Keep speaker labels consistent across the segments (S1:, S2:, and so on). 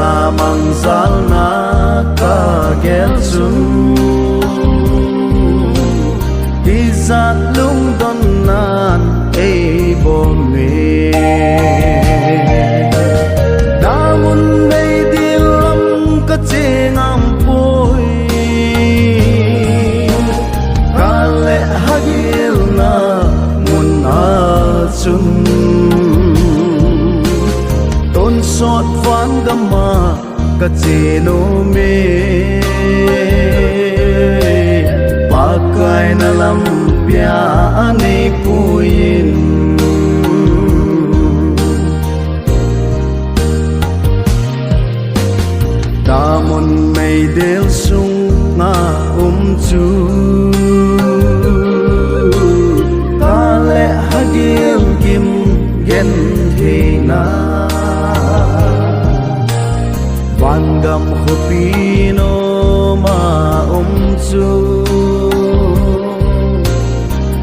S1: sa mang zal na ka gel sun izat lung don nan ei bom me damun nei dilam ka chengam poi kale hagil na mun a chun ton sot van gama ka cheno me pakai na lampia ane puin damon may del sung nga chu kale hagil kim gen he na van gam khopino ma chu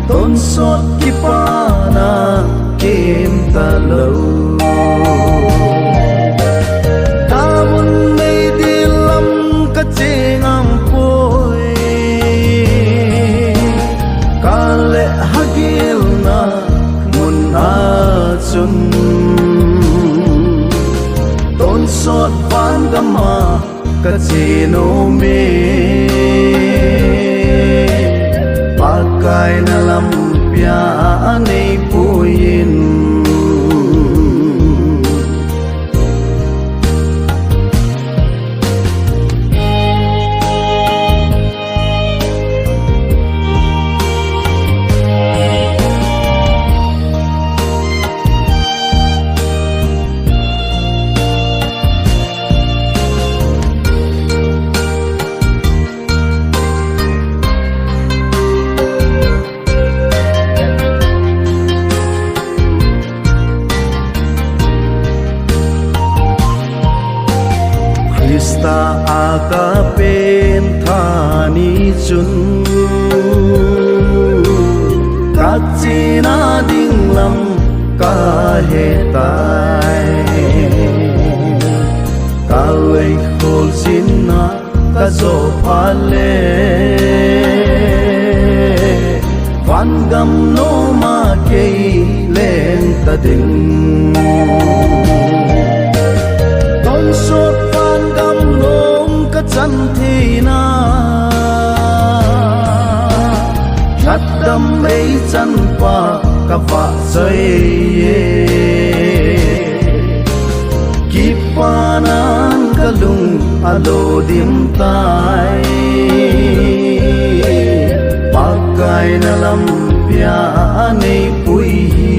S1: tôn sốt kipana kim ta lâu damun nei dilam ka chengam poi kale hagil na mun a chun tôn sốt van gama ka cheno me pakai na lampia ane puin Krista aga pen thani chun kachina dinglam ka he tai kalei khol sinna ka zo phale van gam no ma ke len ta ding ton sot chân thì na khát đam ấy chân pa cả vạ dây kipanan kalung alo dim tai pakai na lampia ane pui